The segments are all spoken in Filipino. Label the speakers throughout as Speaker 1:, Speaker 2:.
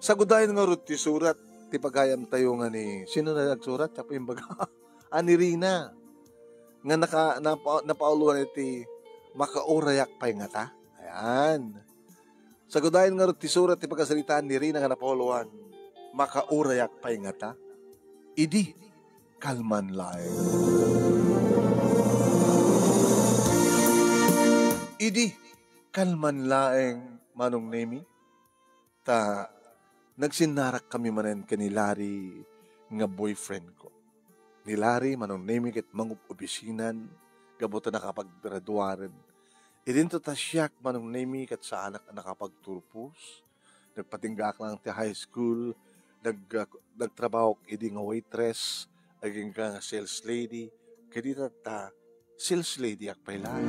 Speaker 1: Sagudayan nga rin ti surat, ti pagayam tayo nga ni, sino na nagsurat? Tsaka yung baga, ni Rina. Nga napauluan iti makaurayak pa nga ta. Ayan. Sagudayan nga rin ti surat, ti pagkasalitaan ni Rina nga napauluan, makaurayak pa nga ta. Idi, kalman laeng. Idi, kalman laeng, manong nemi. Ta, nagsinarak kami manen ka ni Larry nga boyfriend ko. Ni Larry, manong nemi ket mangup obisinan, gabuta nakapaggraduaren. Idinto ta siyak manong nemi ket sa anak nakapagturpos. Nagpatinggak lang ti high school, nagtrabaho idi nga waitress, aging ka nga sales lady, kaya ta sales lady ak pailay.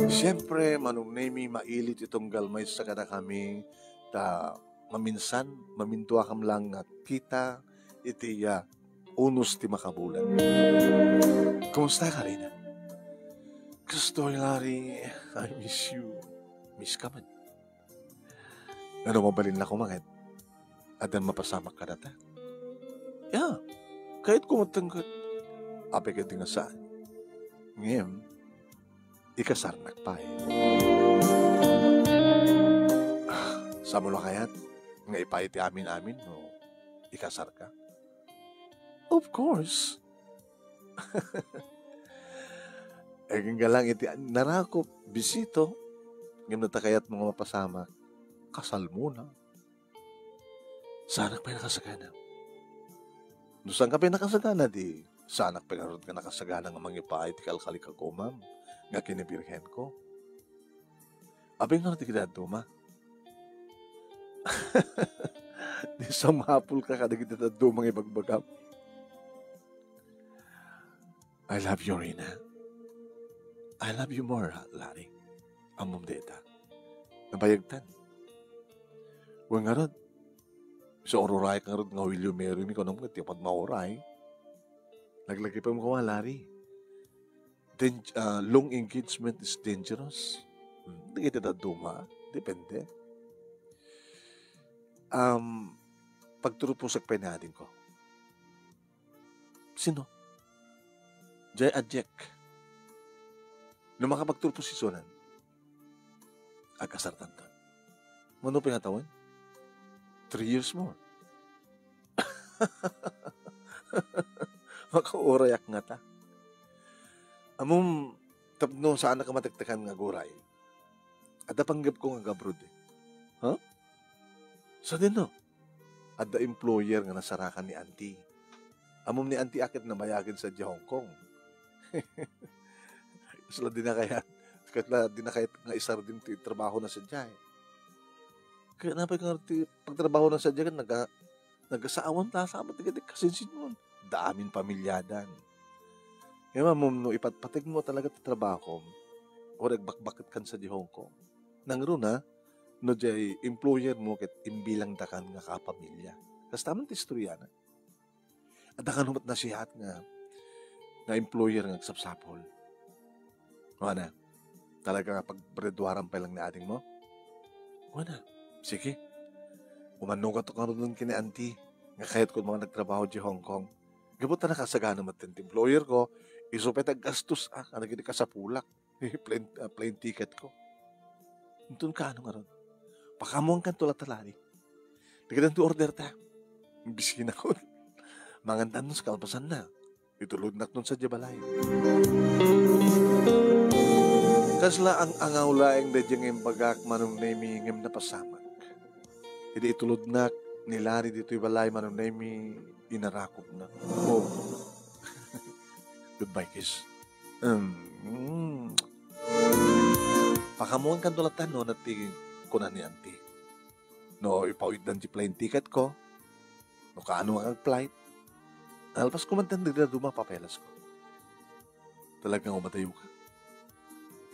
Speaker 1: Siyempre, manong nemi mailit itong galmay sa kada kami, ta maminsan, mamintua kam lang nga kita, iti unos ti makabulan. Kumusta ka, Rina? Gusto, Larry, I miss you. Miss ka man. Ano mabalin na kumakit? Adan mapasamak ka na ta? Yeah, kahit kumatangkat, ape ka din nga saan. Ngayon, ikasarnak pa eh. Sa mula kaya't, nga ipahiti amin-amin, no? Ikasar ka? Of course. Eh, galang iti, narakop, bisito, ngayon na kaya't mga mapasama, kasal muna. Sa anak pa nakasagana. No saan ka pa nakasagana, di sa anak pa ka nakasagana nga mangipaay, ti kalkali ka ko, ma'am. Nga kinibirhen ko. Abing nga natin kita duma. Di sa mapul ka kada kita dumang ibagbagam. I love you, Rina. I love you more, Larry. Amom deta. Nabayagtan. Huwag nga rin. Sa oruray ka rin nga William Mary mi ko nung tiyapat mauray. Naglagay pa mo ka, Larry. Long engagement is dangerous. Hindi kita duma. Depende. Pagturupusag pa natin ko. Sino? Jay Adjek. Nung makapagturupos si Sonan, agkasartan ka. Mano pingatawan? 3 years more. Makaurayak nga ta. Amom, tapno saan na ka matagtakan nga guray. At napanggap ko nga gabrod eh. Huh? Sa din no? At the employer nga nasarakan ni auntie. Amom ni auntie akit na mayagin sa Hong Kong. Sila din na kaya, nga isar din trabaho na sa Jai. Kaya napay nga pagtrabaho na sa Jai, nagasaawang tasama, tigadik kasinsin mo. Daming pamilyadan. Kaya mamum, no, ipatpatig mo talaga ti trabaho, o nagbakbakit kan sa Hong Kong. Nangro na, no jay employer mo ket imbilang dakan nga kapamilya. Kas tamang ti istorya na. At dakan humat na sihat nga employer nga sapsapol. Wala. Talaga nga pagbraduaran pa lang na ating mo? Wala. Sige. Umano ka to karoon kini auntie. Nga kahit kung mga nagtrabaho di Hong Kong. Gabot na nakasagana matin employer ko. Isupet ang gastos naging ka sa pulak. Plane ticket ko. Itun ka ano nga ron. Pakamuang kan tulad talari. Nagandang to order ta. Biskin ako. Mangantan nun sa kalpasan na. Itulod na nun sa Jabalay. Kasla ang angawlaeng dadyang imbagak manong nemi ngem na pasamak. Hindi itulod na nilari dito ibalay manong nemi inarakop na. Oh. Goodbye, kiss. Pakamuang kan tulatan no nati kunan ni auntie. No, ipawid dan di plane ticket ko. No, kaano ang flight. Alpas kumantan din na dumapapelas ko. Talagang umatayo ka.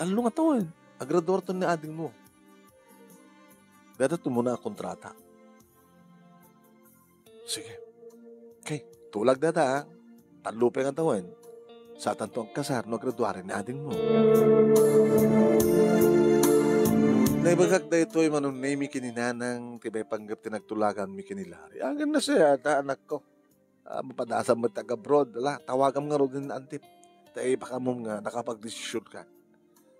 Speaker 1: Talo nga taon. Agrador to ni ading mo. Dada to muna ang kontrata. Sige. Okay. Tulag dada. Talo pa nga taon. Sa tanto ang kasar no graduarin ni ading mo. Naibagak da ito ay manunay mi kininanang tibay panggap tinagtulagan mi kinilari. Angin na siya, ta anak ko. Mapadasa mo taga-abroad. Ala, tawagam nga ro din antip. Tayo baka mo nga nakapag-desisyon ka.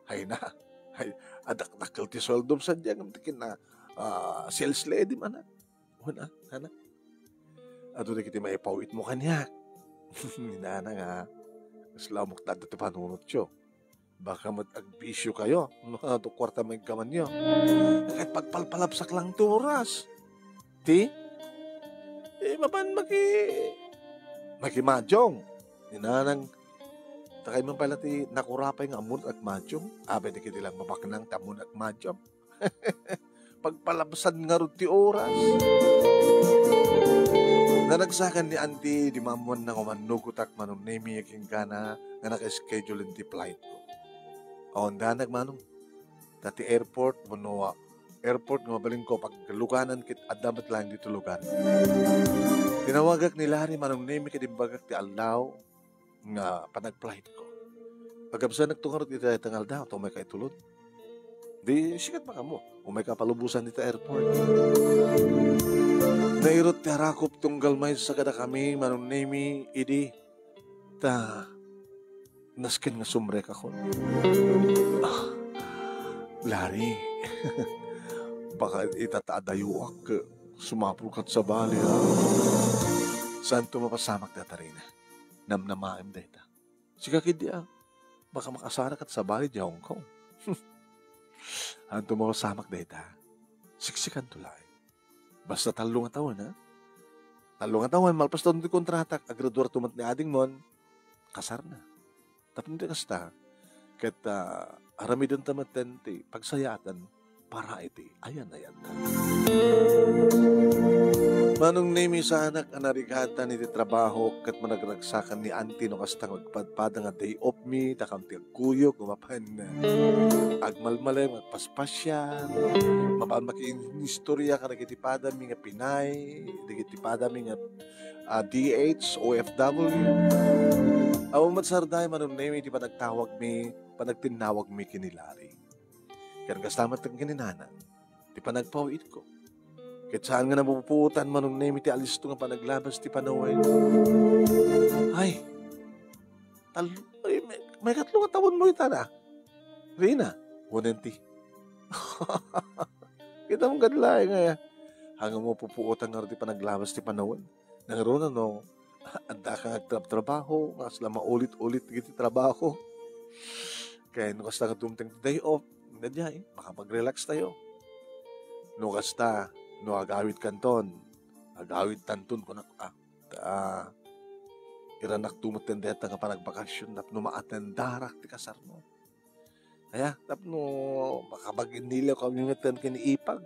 Speaker 1: Hay na. Hay, adak-dakil ti sweldo sa diyan. Tikin na sales lady man na. Wala, anak. Ato na kiti maipawit mo kanya. Ninana nga. Islamok na dati panunod siyo. Baka mag-agbisyo kayo. Ito kwarta may gaman nyo. Kahit pagpalpalapsak lang turas. Di? Mapan makimadyong. Ninanang takay man pala ti nakurapay nga amun at madyong. Abe di kiti lang mabaknang tamun at madyong. Pagpalapsan nga rin ti oras. Nanagsakan ni Auntie di mamuan na kumanugutak manong nemi yaking gana nga naka-schedule in the flight ko. O, danag manong. Dati airport, airport nga mabaling ko pagluganan kit adamat lang dito lugar. Tinawagak ni Larry manong nemi kadimbagak ti Aldaw nga panag-flight ko. Pagkabsa nagtungarot iti tangal daw, ito may kaitulod. Di sikat pa mo, umay kapalubusan dito airport. Nairot ti harakop tunggal may sa kada kami manong nemi idi ta nasken nga sumrek ako. Larry, baka itataadayo ak sumapulkat sa bali. Saan ito mapasamak data rin? Namnamaim data. Sikakid di baka makasarak at sa bali di Hong Kong. Ano ito mapasamak data? Siksikan tulay. Basta talong taon, ha? Talong taon, malpas taon di kontratak, agraduar tumat ni ading mon, kasar na. Tapos hindi kasta, kahit aramidon tamaten ti pagsayatan, para iti, ayan na. Manong nemi sa anak anarigatan iti trabaho kat managragsakan ni Auntie no kastang magpadpada nga day off me, takam ti agkuyok, gumapan na agmalmalay, magpaspasyan, mapan makinistorya ka nagitipada mi nga Pinay, nagitipada mi nga DH, OFW. Awan matsarday manong nemi di pa nagtawag mi, panagtinawag mi kinilari. Kaya kastamat ang kininanan, di pa nagpawit ko. Kahit saan nga napuputan manong nemi ti alisto nga panaglabas ti panaway. Ay, may katlong taon mo ita na. Rina, wunenti. Kita mong kadlaay nga. Hanggang mo pupuutan nga rin panaglabas ti panawan. Nangaroon no, anda ka nagtrabaho, nga sila maulit-ulit giti trabaho. Kaya no kasta ka tumteng day off, nadya makapag-relax tayo. No kasta, no agawit kanton, agawit tanton ko na, iranak tumuten deta nga panagbakasyon, tap no maatendarak ti kasar mo. Kaya, tap no, makabagin nila kami ngatan kiniipag,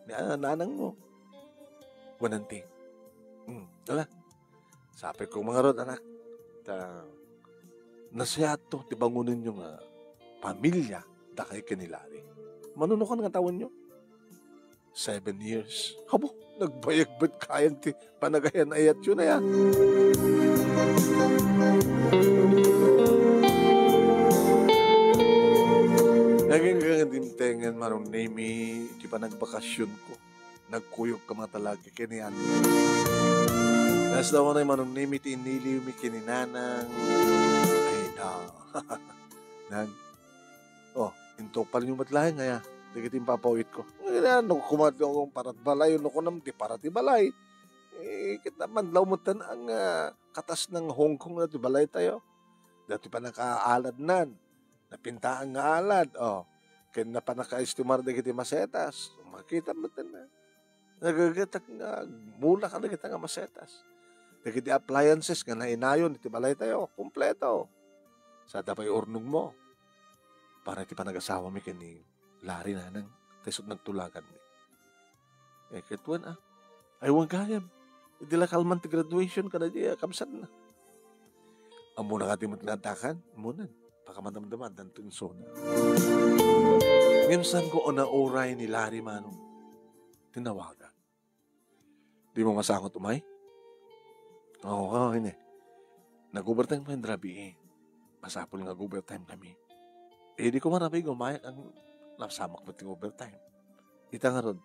Speaker 1: ni nanang mo. Wananti. Wala. Sabi ko mga rod, anak, nasyato, ti bangunin yung pamilya, da kay kinilari. Manuno ka nga tawon nyo? 7 years. Habo, nagbayag-bad kayan ti panagayan ayat yun na yan. Naging gangan marong nemi, di pa nagbakasyon ko. Nagkuyog ka mga talaga kiniyan. Nas daw na manong nemi ti iniliw mi kininanang. Ay na. Intok pa rin yung matlahin ngaya. Dikit yung papawit ko. Ngayon, kumat ko parat balay. Yun ako naman, di parat balay. Kita man, laumutan ang katas ng Hong Kong na balay tayo. Dati pa nakaalad nan. Napintaan nga alad. Kaya na pa naka-estimar dikit yung masetas. Makita mo na. Nagagatak nga. Mula ka na kita nga masetas. Dikit yung appliances nga na inayon. Iti balay tayo. Kompleto. Sa tapay urnong mo. Para iti pa nag-asawa mi kini Larry na nang tesot nagtulagan mi. Kituan ay huwag kayam. Hindi lang kalman ti graduation ka na diya, kamsan na. Amo na kati mo tinatakan, munan. Pakamanamdaman, dantong sona. Minsan ko na oray ni Larry manong tinawagan. Di mo masakot umay? Oo, hindi. Nag-overtime pa yung drabi Masapol nga overtime kami. Di ko marami gumayak ang Nasamak mo ting overtime. Ita nga ron,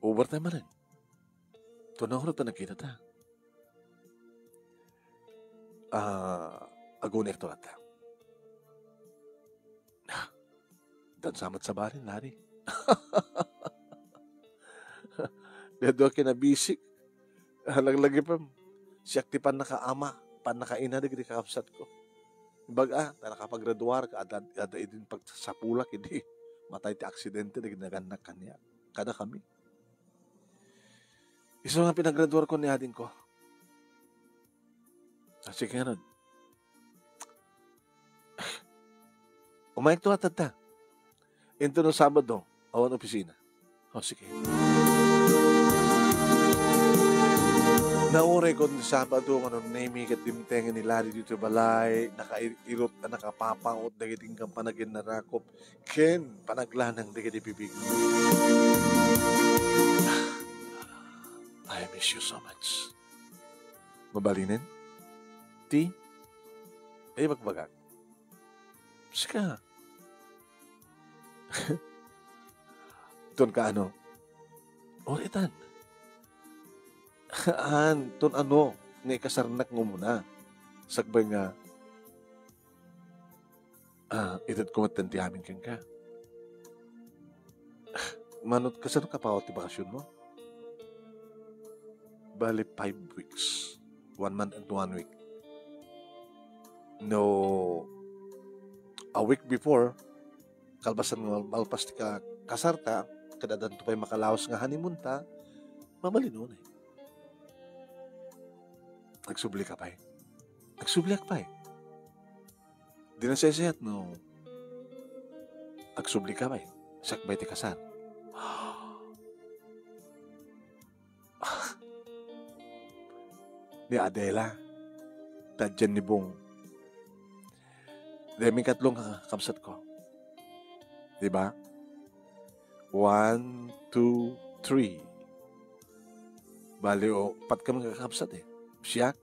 Speaker 1: overtime man rin. Tunang ron ta nakita ta. Agunik to ata. Dan samat sa barin, lari. Dedo kinabisik. Halaglagi pa. Siyak ti pan nakaama. Pan nakaina di kakapsat ko. Baga, na nakapaggraduar ka, ada idin pagsapulak, hindi. Matay ti aksidente, di ginaganak kanya. Kada kami. Iso nga pinagraduar ko ni adin ko. Sige nga nun. Umayag to atad ta. Ito no Sabado, awan opisina. Sige. Nauray ko ni Sabado, nami kat dimtengan ni Lari dito balay, nakairot na nakapapangot, dagiting kang panagin na rakop, ken, panaglanang dagiti bibig. I miss you so much. Mabalinin? Ti? Ay, magbagag. Sika. Doon ka ano? Oritan. Ton nga ikasarnak mo muna. Sagbay nga, itad kumatan ti amin kang ka. Manot, kasano ka pa o ti bakasyon mo? Bali, 5 weeks. 1 month and 1 week. No, a week before, kalbasan nga malpas ti ka kasarta, kadadan to pa'y makalaos nga honeymoon ta, mamalino na eh. Nagsubli ka pa eh. Nagsubliak pa eh. Di na sesayat, no. Nagsubli ka pa eh. Sakbay ti kasar. Ni Adela. Tadyan ni Bong. Demi katlong kapsat ko. Diba? 1, 2, 3. Bali o, pat kami kakapsat eh. Siya,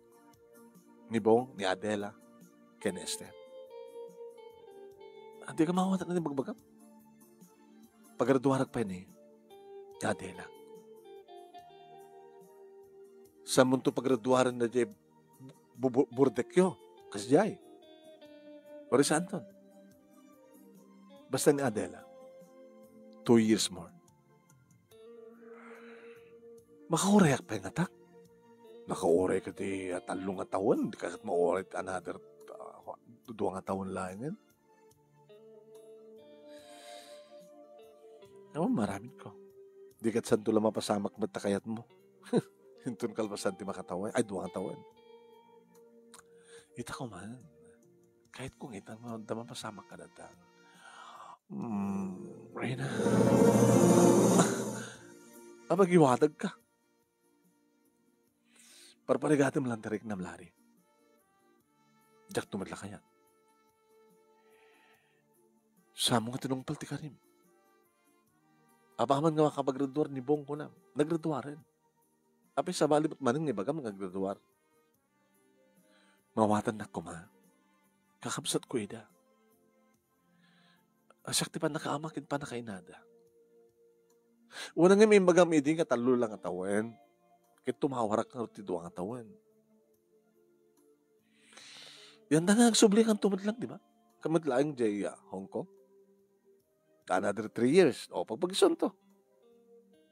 Speaker 1: ni Bong, ni Adela, ken Esther. Hindi ka mawawatan na ni bagbagam. Paggraduarag pa ni Adela. Sa munto paggraduaran na di burdekyo. Kasi jay. Ori sa Anton. Basta ni Adela. 2 years more. Makaureyak pa yung atak. Nakauray ka di talong atawan. Di ka mauray another 2 atawan lang yan. Ewan, maraming ko. Di kat santo lang mapasamak matakayat mo. Hintun kalbasan ti makatawan. Ay, 2 atawan. Ita ko man. Kahit kung ita mo, mapasamak ka na ta. Reyna. Magiwadag ka. Parparigatim lang tarik na mlari. Jak tumadla kaya. Samo nga tinong palti ka rin. Apaman nga makapaggraduar ni Bong ko na. Naggraduar rin. Apay sa balibot maning ni Bagam naggraduar. Mawatan na ko ma. Kakabsat ko ida. Asyak ti pa nakaamakin pa nakainada. Una nga may Bagam idi nga talo lang atawen. Kaya tumawarak na rin ang atawan. Yan na nagsubli kang tumadlang, di ba? Kamadlang jay Hong Kong. Another 3 years. O, pagpagison to.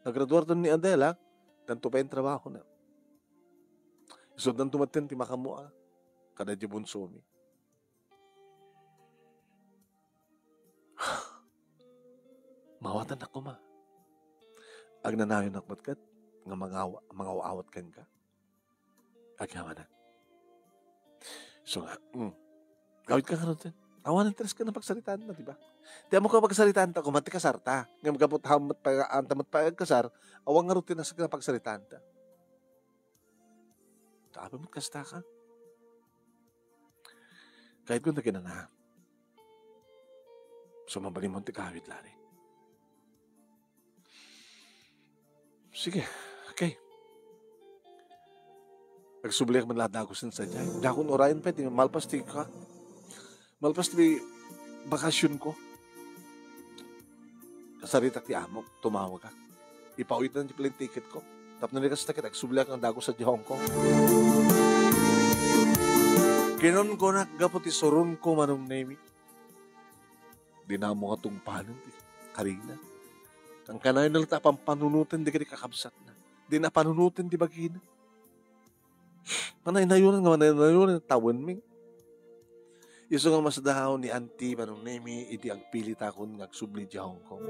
Speaker 1: Naggraduar doon ni Adela, danto pa yung trabaho na. So, dan tumatin, ti makamua. Kada di bunsumi. Mawatan ako ma. Ag nanayon nakmatkat. Nga mga awat kan ka. Agyawa na. So nga, gawit ka nga rin. Awan ng tres ka na pagsalitaan na, di ba? Di mo ka pagsalitaan ta, kumati kasar ta. Nga magkapot hamat pa, antamat pa kasar, awang nga rin tinasag na pagsalitaan ta. Tabi mo't kasta ka. Kahit kung nagina na. So mabali mo ti kawit lari. Sige. Okay. Nagsubliak man lahat na ako sa dyan. Dakon orayan pa, malpas ti ka. Malpas ti bakasyon ko. Kasarita ti amo, tumawag ka. Ipawit na yung ticket ko. Tapos nalikas na kita, subliak ng dago sa Hong Kong. Kinon ko na, gapot isurun ko manong nemi. Di na mo katong panon, karina. Ang kanay na lata, pampanunutin, di ka di kakabsat na. Di na panunutin, di bagina. Manay-nayunan nga, manay-nayunan, tawin ming. Iso nga mas dahaw ni auntie manong nemi, idi agpilit ako ngagsubli di Hong Kong.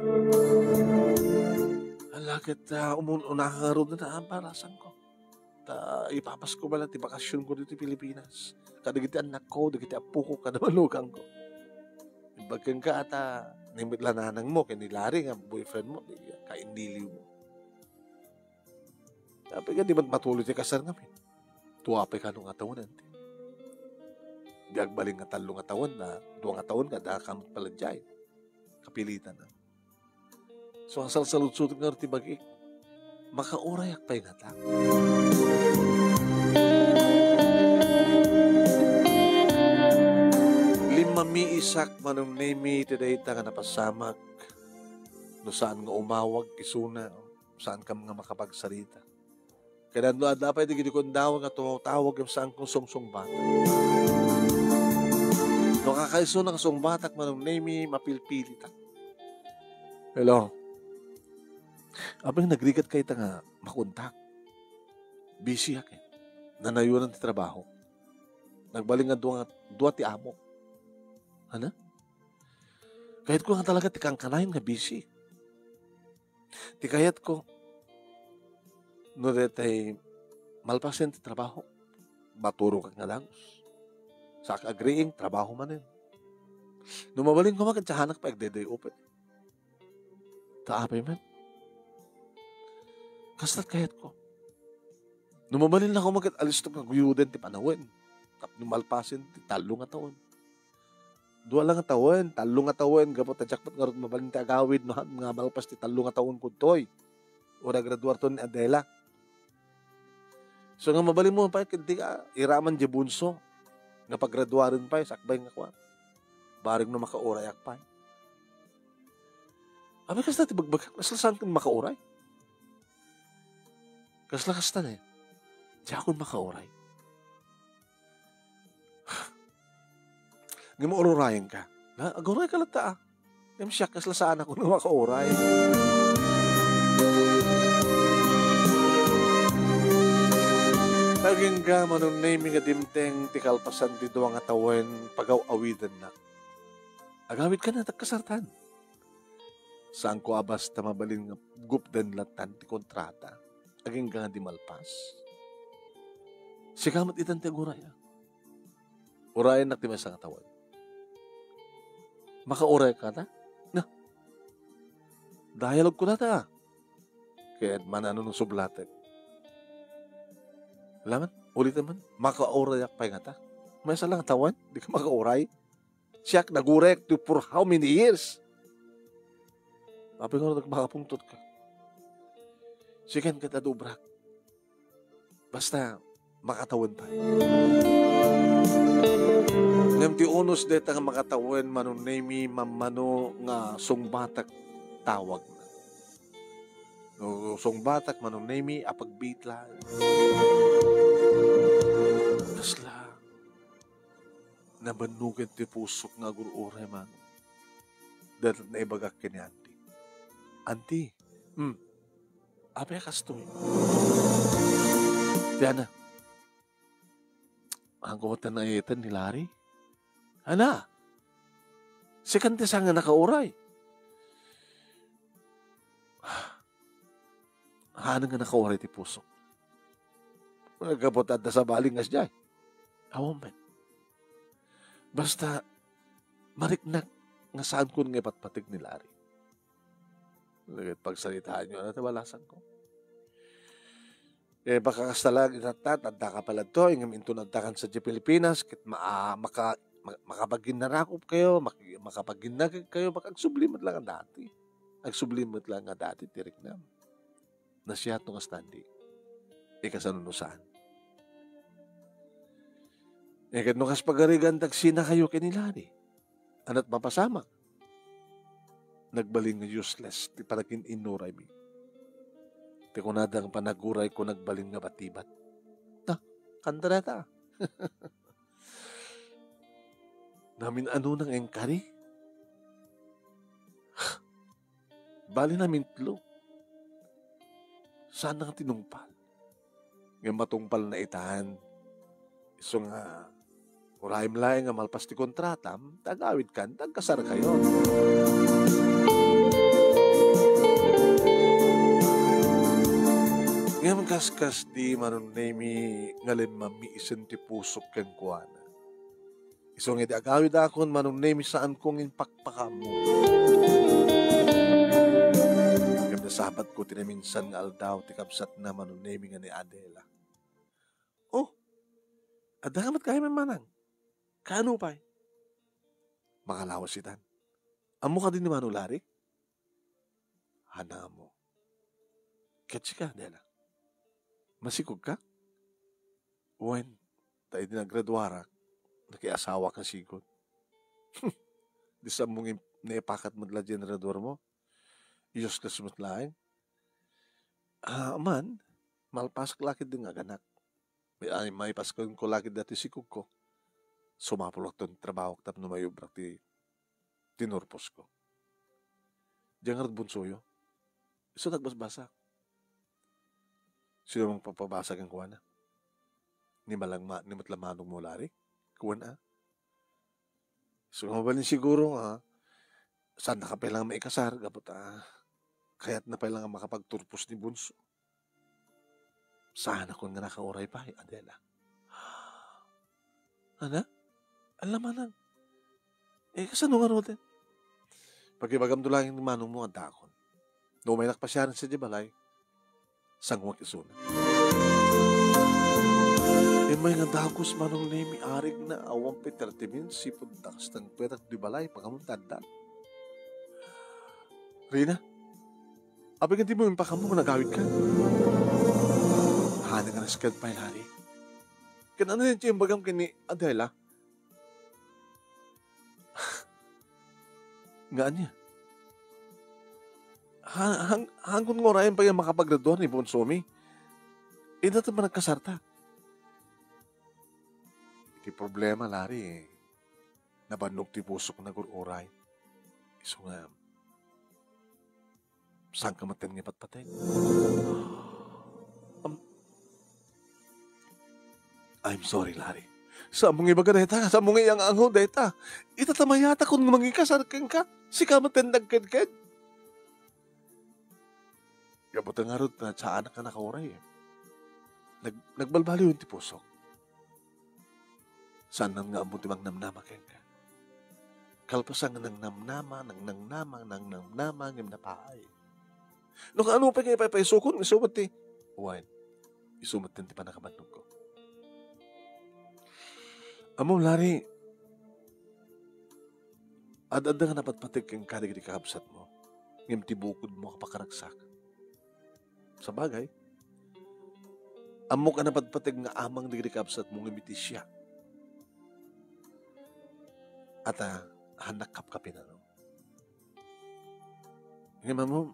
Speaker 1: Alakit, unakaroon na ang parasan ko. Ipapas ko ba lang, ti bakasyon ko dito Pilipinas. Kadagiti anak ko, dagiti apo ko, kadawalugang ko. Bagkan ka ata, nimit lananang mo, kinilari nga, boyfriend mo, kaindiliw mo. Tapi ka, di ba't matuloy ti kasar ngamin? Tuwapay ka nung atawan nanti. Di agbaling nga talong atawan na, duwang atawan ka, dakamot pala dyan. Kapilitan na. So, ang salsalud-sud nga ti bagi, makaurayak pa yung atak. Mamiisak manong nemi today ta nga napasamak no saan nga umawag isuna saan ka nga makapagsarita kaya no dapat di kundawag nga tumawag yung saan kong sungsong batak no kakaisuna nga song batak manong nemi mapilpili ta. Hello abang nagrigat kayo ta nga makontak busy akin nanayunan ti trabaho nagbaling nga duwa ti amo. Ano? Kahit ko nga talaga tikang kanayin nga busy. Tikayat ko no detay malpasen ti trabaho. Maturo ka nga dangos. Sa agreeing, trabaho man yun. Numabaling ko magkatsahanak pa agdeday open. Taapay man. Kastat kayat ko. Numabalin lang ako magkatalis na guyuden ti panawin. Tap numalpasen ti talong nga taon. Dua lang nga taon, talong nga taon, gapot at jakpat nga rin mabalin ti agawid, no, mga malpas ti talong nga taon kuntoy. Ura graduar to ni Adela. So nga mabalin mo pa, hindi ka, iraman di bunso, nga paggraduarin pa, sakbay nga kwa. Baring na makaurayak pa. Abi kas na ti bagbag, kasla saan kang makauray? Kasla kasta na eh. Di akong makauray. Nga mo ururayan ka. Aguray ka lang ta. Yung siya, kasla saan ako na makauray. Naging ka manong naming adimteng tikalpasan dito ang atawan pagaw-awidan na. Agawid ka na, tagkasartan. Saan ko abas na mabalin nga gupdan latan ti kontrata. Aging ka di malpas. Sikamat itan ti aguraya. Urayan na ti may sang atawan. Makauray ka na? Na. Dialog ko na ta. Kaya manano nung sublatek. Alaman, ulit naman. Makaurayak pa nga ta. May isa lang tawan, di ka makauray. Siyak, nagurek to for how many years? Sabi ko na makapungtot ka. Sikan ka tadubrak. Basta, makatawan pa. Ngam ti unos deta nga makatawan manong nemi mamano nga sungbatak tawag na. No, sungbatak manong nemi apagbitla. Kasla nabanugan ti pusok nga gururay man. Dapat na ibagak kini auntie. Auntie, apay kastoy. Diana, ang kumatan na itan ni Larry. Ana, si kante sa nga nakauray. Hanang nga nakauray ti puso. Nagkapot at sa baling as dyan. Awang man. Basta, mariknak nga saan ko nga patpatig ni Larry. Pagsalitaan nyo, natawalasan ko. Eh, baka kastalag itatat, adda ka pala to, ingam into nagdakan sa Pilipinas, kit makapag-ginnarakop kayo, makapag-ginnagag kayo, makagsublimat lang ang dati. Agsublimat lang ang dati, tirik na. Nasiyat nung astandi. Ikasanunusan. Eh, nukas pagarigan tagsina kayo kinilani. Anat mapasamak. nagbaling nga useless, ti palagin inuray mi. Ti kunadang panaguray ko nagbaling nga batibat. Ta, kanta ta. Namin ano nang engkari? Bali namin tlo. Saan nga tinungpal? Nga matungpal na itahan. So nga, urayim laing nga malpas ti kontratam, tagawid kan, tagkasar kayo. Ngayon kaskas di manunemi ngalim mami isen ti pusok ken kuana. Iso nga di agawid akon manunemi saan kong inpakpakam mo. Ngam nasabat ko tinaminsan nga aldaw ti kapsat na manunemi nga ni Adela. Oh, adamat kayo manang. Kano pa? Makalawas itan. Amo ka din ni Manulari? Hana mo. Ketsi ka, Adela. Masikog ka? When, tayo din naggraduara, nakiasawa ka sigod. Di sa mong naipakat mo dala generador mo, iyos ka sumutlaing. Man, malpasak lakid din nga ganak. May paskon ko lakid dati sikog ko. Sumapulok ton trabaho tap no mayubrak ti tinurpos ko. Diyan nga bunsoyo. Iso nagbasbasak. Sino mong papabasag ang kuwana? Ni matlamanong mo lari? Kuwana? So, mabalin siguro nga, saan na ka pailangan maikasar? Kapot kaya't na pailangan makapagturpos ni Bunso. Saan ako nga nakauray pa, Adela? Ana? Alam manang. Kasano nga natin? Pag-ibagam dulangin ni manong mo ang dakon. No may nakpasyaran sa Jibalay, sangwag isuna. May nga dagos manong nemi arig na awang petertimin sipod dakas ng pwetak di balay pagamuntanda. Rina, abig hindi mo yung pakamo kung nagawid ka. Hana nga naskad pa ilari. Kanano yun yung bagam kini Adela? Nga niya. Hanggang ngorayan pa yung makapagraduan ni Bonsomi. Ina ito man nagkasarta. Iti problema, Lari, nabanog ti pusok na gururay. Iso nga, saan ka matin nga patpatay? I'm sorry, Lari. Sa mong ibaga deta, sa mong iyang angaw deta, itatamayata kung mangikasar ka, si ka matin nagkadkad. Gabot nga rin na sa anak ka nakauray. Nagbalbali yung ti pusok. Saan nang nga mo timang namnama ka? Kalpasan ng namnama, ng napaay. Nung ano pa nga ipapaisukon, isumat ti. Wine, isumat din ti panakabatnog ko. Amo, Lari, ad-ada nga napatpatig kang kaligri kakabsat mo. Ngim ti bukod mo kapakaragsak. Sa bagay, amo ka napatpatig nga amang digri kakabsat mo ngim iti siya. At hanak kapkapin ano. Ngayon mo,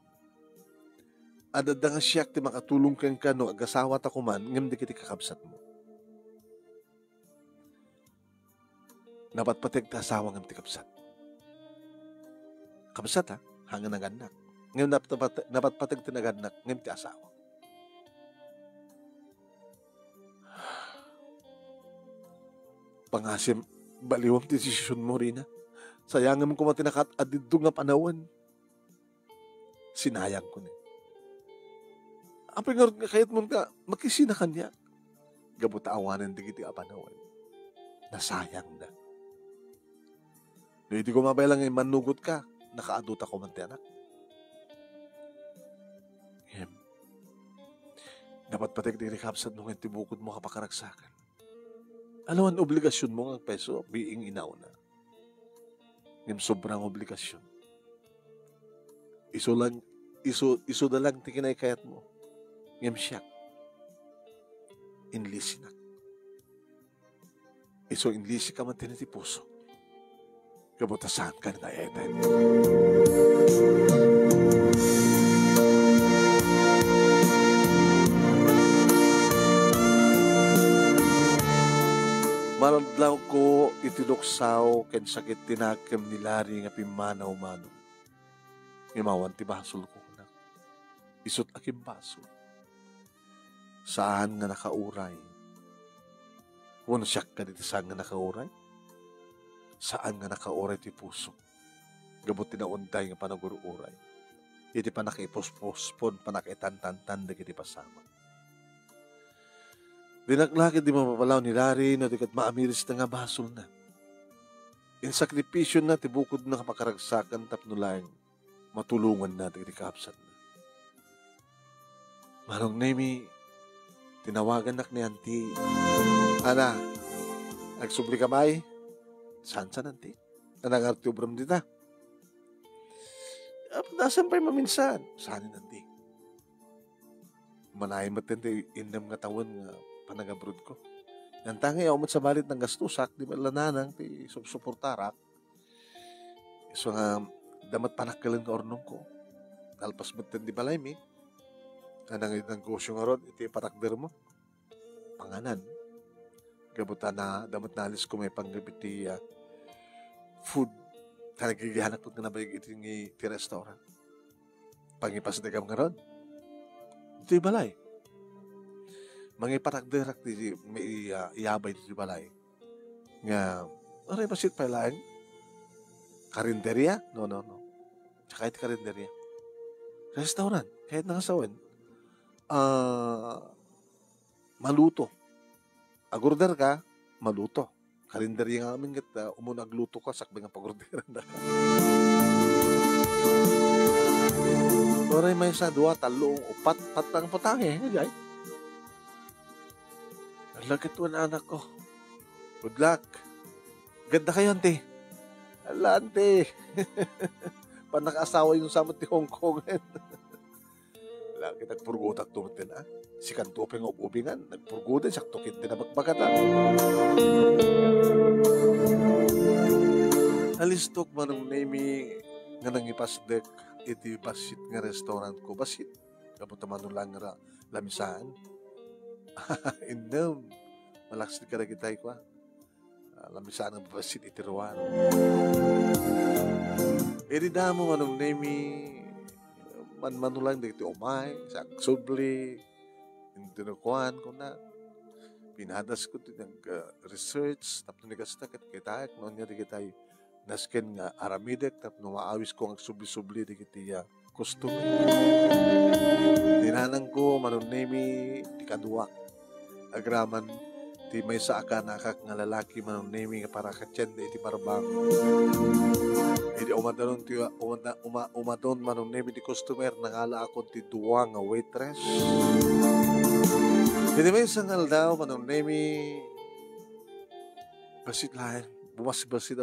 Speaker 1: adada nga siyak ti makatulong kang ka no agasawa ta kuman ngam di kiti kakabsat mo. Napatpatig ta asawa ngam ti kapsat. Kapsat hanggang naganak. Ngayon napatpatig ti naganak ngam ti asawa. Pangasim, baliwang ti desisyon mo, Rina. Sayangin mo kumatinakat adiddo nga panawan. Sinayang ko ni. Apay nga kayat mo ka, makisina kanya. Gabuta awanan di kiti apanawan. Nasayang na. No, hindi ko mabaylang manugot ka, nakaaduta ko man ti anak. Dapat patig di rekapsat nung intibukod mo kapakaragsakan. Ano ang obligasyon mo ng peso, being inauna? Ngam sobrang obligasyon. Iso na lang tikinay kayat mo. Ngam siyak. Inlisi na. Iso inlisi ka man tiniti puso. kabutasan ka na eten. Maradlaw ko itiluksaw ken sakit tinagkem ni Lari nga pimanaw-manaw. Imawan ti basol ko na. Isut akim basol. Saan nga nakauray? Kung siyak ka dito saan nga nakauray? Saan nga nakauray ti puso? Gabot tinaunday nga panagururay. Iti pa nakipospon, pa nakitantantan na kiti pasama. Dinaklakit di mapapalaw ni Larry no dikat maamiris na nga basol na. In sakripisyon na tibukod na kapakaragsakan tapno lang matulungan na di kapsat na. Manong Nemi, tinawagan nak ni Auntie. Ana, nagsubli kamay? Saan Auntie? Anang artubram dita? Dasan pa'y maminsan. Saan Auntie? Manahin matindi indam nga tawon nga panagabrod ko. Yan tangi umot sa balit ng gastusak, di ba lananang ti suportarak. So nga, damat panakalan ka ornong ko. Nalpas batin di balay mi. Anang negosyo nga ron, iti parakder mo. Panganan. Gabutan na, damat nalis ko may panggabit ti food. Nagkikihanap po nga nabay iti restaurant. Pangipas na kam nga ron. Iti balay. Mga parakderak di may iabay di balay. Nga, aray basit pa lang? Karinderya? No. Tsaka iti karinderya. Restaurant. Kahit nangasawan. Maluto. Agorder ka, maluto. Karinderya nga amin kat umunagluto ka, sakbay nga pagorderan na ka. Aray may sa 2, 3, 4, patang putahe. Ngay. Lagit mo na anak ko. Good luck. Ganda kayo, Auntie. Ala, Auntie. Panakasawa yung samot ni Hong Kong. Lagi nagpurgutak tumatin, ha? Si Kantupeng ubingan, nagpurgudan, saktukit din na magbagat, ha? Alistok manong Nemi nga nangipasdek iti basit nga restaurant ko. Basit. Kapag manong lang nga lamisaan. Indam. Malakas di ka na kitay ko. Lamisaan ang basit itiruan. Edi damo manong Nemi manulang dito umay, saksubli, tinukuhan ko na. Pinadas ko din ng research, tapos nagkasta kita, noon nga di kitay nasken nga aramidek, tapos maawis ko ang subli-subli di kitiya costume. Tinanang ko manong Nemi di kaduwa. Agraman ti may sa akanakak nga lalaki manong Nemi nga para katsende iti barbang. Iti umadon manong Nemi di customer nangala ako ti duwa nga waitress. Iti may sangal daw manong Nemi basit lahat. Bumas-basit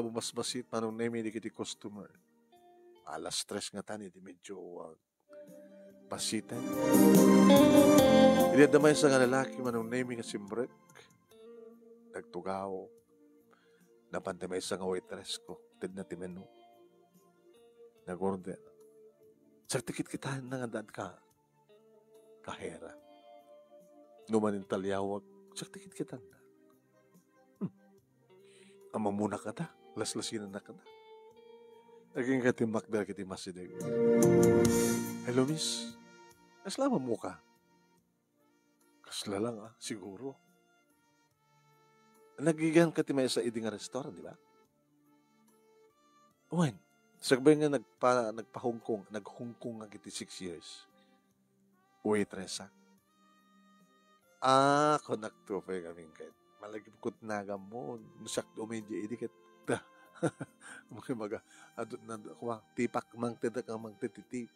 Speaker 1: manong Nemi di kiti customer. Alas 3 nga tani di medyo basitan. Iti damay sa nga lalaki manong Nemi nga simbrek. Nagtugaw. Napante may isang waitress ko. Tid na timenu. Nag-order. Sartikit kita na nga daan ka. Kahera. Numanin talyawag. Sartikit kita na. Amamuna ka ta. Laslasinan na ka ta. Naging katimak dahil kiti masidag. Hello, miss. Kaslama mo ka. Kasla lang siguro. Nagigan ka timay sa iding restaurant, di ba? Uwan, sagbay nga nagpa-Hongkong, nag-Hongkong nga kiti 6 years. Waitress, ha? Konaktupe kaming kahit. Malagip ko't naga mo, nusak domedya, idikit. Maga, adot na, tipak mang titak ang mang tititip.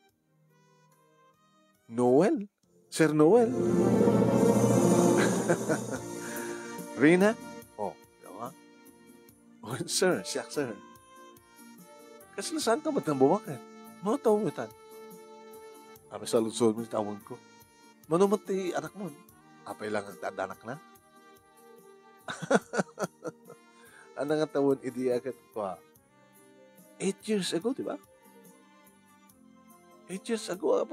Speaker 1: Noel? Sir Noel? Rina? Oh, sir, siya, sir. Kasi saan ka ba't nang bumakit? Mga tawitan. Kami sa lunsod mo, tawag ko. Manumat ti anak mo. Apay lang ang anak na. Ano nga tawon, idi agad ko. 8 years ago, di ba? 8 years ago,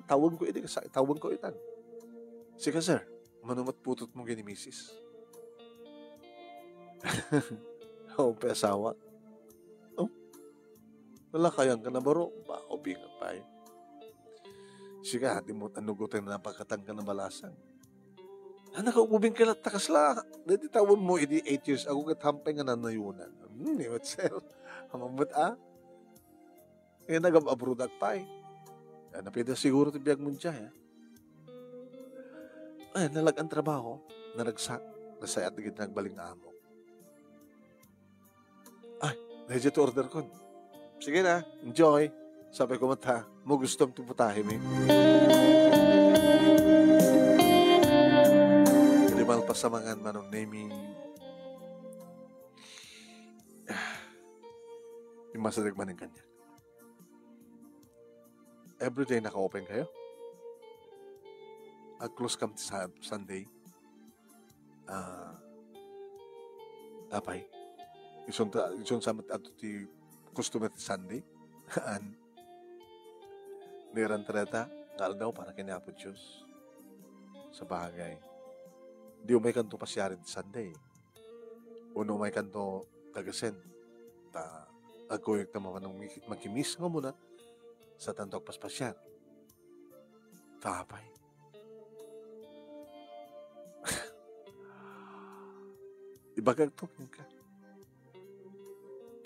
Speaker 1: tawag ko ito, tawag ko itan. Sige, sir, manumat putot mo gini misis. Oo, asawa. Oh, nalakayan ka na baro. Bako, bingat pa eh. Sige, hati mo tanugutin na napakatang ka na balasan. Anak, ububing ka lang, takas la. Dati tawag mo, 8 years ago, katampay nga nanayunan. What sir? Hamamot Kaya nagab-abroad pa eh. Napida siguro ito biyag mo dyan, Ay, nalagang trabaho, naragsak, nasayat na gitna nagbaling na amo. Ay, legit order ko. Sige na, enjoy. Sabi ko mata, mo gusto mong putahin eh. Kalimal pa sa mga manong naming yung masadag man ng kanya. Everyday naka-open kayo? Close kam sa Sunday. Apay. Ison sa ato ti customer ti Sunday. Niran treta. Ngal daw para kinapot Diyos. Sa bagay. Di umay kanto pasyarin ti Sunday. Uno umay kanto tagasen. Agoyok na mga magkimis nga muna sa tandok paspasyar. Tapay. Ibagag tukin ka.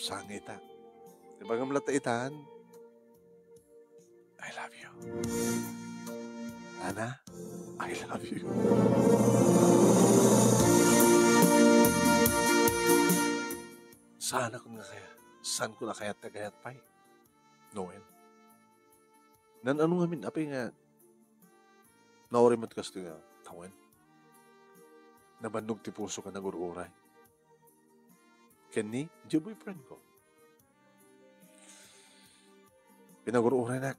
Speaker 1: Sangita. Ibagam lataitan. I love you. Ana, I love you. Sana ko nga kaya. Saan ko na kayat pa eh. Noel. Nan ano nga min, apay nga, naorimot kas nga, tawen. Nabannog ti puso ka nagururay. Kani, di boyfriend ko. Pinagururay na.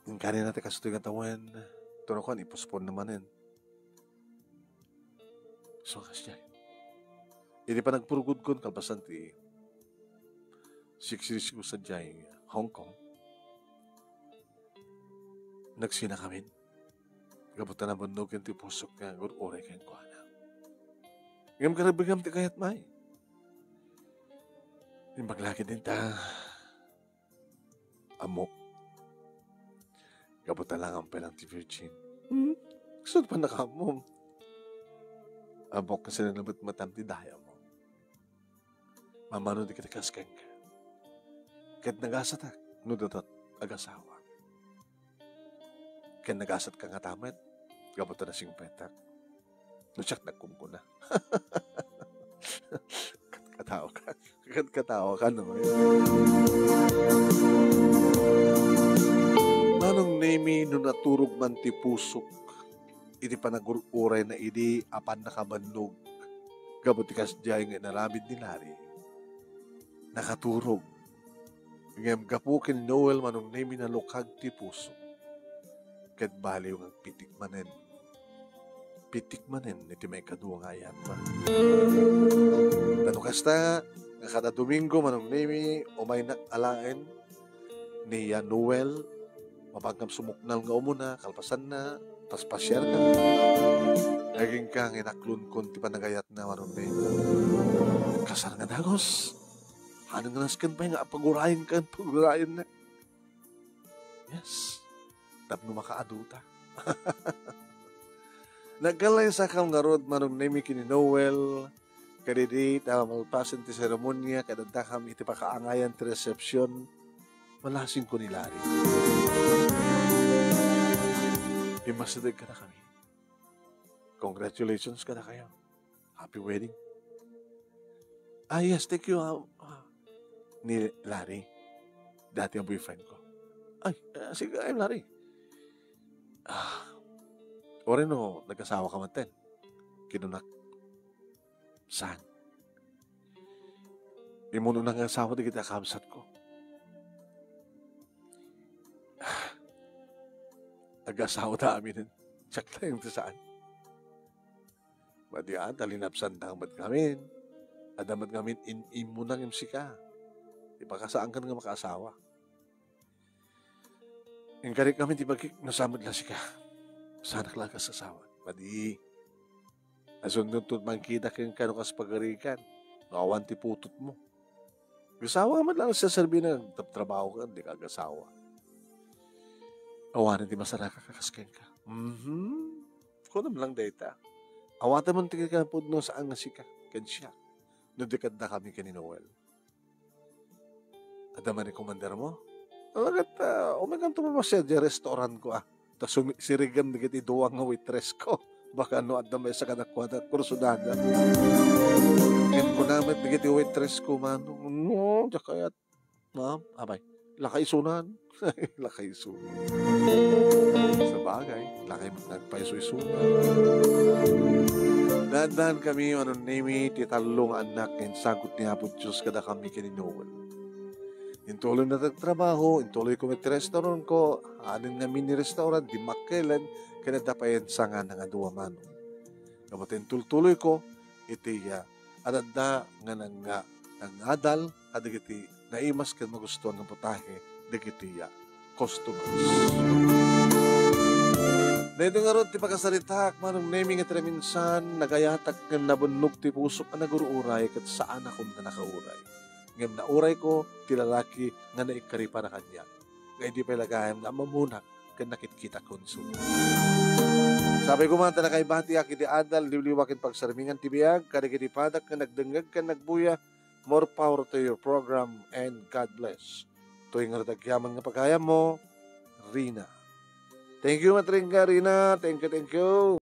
Speaker 1: Yung kanin natin kas nga tawen, tuno ko, ipospon naman yan. So, kas niya. Hindi pa nagpurugod ko, kalpasan ti 6 years ko sa diyay, Hong Kong. Nagsina kami. Gabutan na bandog yung tipusok ka, oray kayo ko na. Ngam karabigam ti kayat may. Yung maglaki din ta. Amok. Gabutan lang ang pelang ti Virgin. Gusto pa nakamom. Amok kasi nalabat matam ti daya mo. Mamano di kita kaskeng ka. Kahit nagasat nudatot agasawa. Kahit nagasat ka nga tamet, gabutan na sing petak. Nusyak nagkumkuna. Katao ka. Katao ka naman. Manong nemi no naturog man ti pusok, iti panagururay na idi apan nakabandog. Gabutikas diyay nga naramid ni Larry. Nakaturog. Ngam gapukin Noel manong nemi na lukag ti pusok. Kat baliw ang pitik manen. Pitik manen, iti may kaduwang ayat pa. Tanukas na, nga kada Domingo, manong nemi, umay nakalain, ni Noel, mapagkam sumuknal nga umuna, kalpasan na, tas pasyar ka. Naging kang inaklun kun, ti panagayat na manong nemi. Kasar nga dagos. Anong naskan pa nga, pagurayin ka, pagurayin na. Yes. Tapno makaaduta. Nagkalay sa kam nga rod manong nemi kini Noel kadidi malpasan ti seremonya kadanta kam iti pakaangayan ti reception malasin ko ni Larry. Imasadag ka na kami. Congratulations ka na kayo. Happy wedding. Yes, thank you. Ni Larry. Dati ang boyfriend ko. Sige, I'm Larry. Ore no, nag-asawa ka man ten. Kinunak. Saan? Imuno nang asawa di kita kamsat ko. Nag-asawa na amin. Tsak na yung saan. Madiyan, talinapsan na ang kami. Adamat kami in-imunang imsika. ipakasaan ka nga makaasawa. Ang garik kami, di bagik, nasamad lang siya. Sana ka lang kasasawa. Padi, asundun to mangkita kang kanukas pagarikan. Nakawan ti putot mo. Gasawa man lang sa sarbi na trabaho ka, di ka gasawa. Awanan ti masara ka kakasken ka. Kunam lang data. Awatan mo tingin ka po no saan nga sika. Kansya. Nudikad na kami kani Noel. Adaman ni komandar mo. Alagat, umagang tumamasya di restaurant ko Tapos sirigam na kiti duwang nga waitress ko. Baka ano at damay sa kanakwada kursunada. Ngayon ko namin na kiti waitress ko man. No, kaya ma'am, abay, lakay sunan. Lakay sunan. Sa bagay, lakay nagpaisoy-sunan. Dahan-dahan kami, name titalong anak, and sagot ni Apo Diyos kada kami kini Noel. Intuloy na tagtrabaho, intuloy ko may restaurant ko, anin nga mini-restaurant, di makilan, kaya dapayan sa nga nga duwa mano. Kapatin tuloy ko, iti adada nga nang adal, kadagiti naimas ka magustuhan ng putahe, dagiti customers. Dito nga ron, ti pagkasaritak, manong naming at reminsan, nagayatak nga nabunnog ti pusok na naguruuray, kat saan akong na nakauray. Ngayon na uray ko, tilalaki nga naikari para kanya. Ngayon di pa ilagayam na mamunak kan nakikita konsumo. Sabi ko man, tanakay bati aki di adal, liwliwakin pagsarmingan tibiyag, kadagiti padak ka nagdengag ka nagbuya, more power to your program and God bless. Tuwing ratagyaman nga pagkaya mo, Rina. Thank you, Matringka, Rina. Thank you.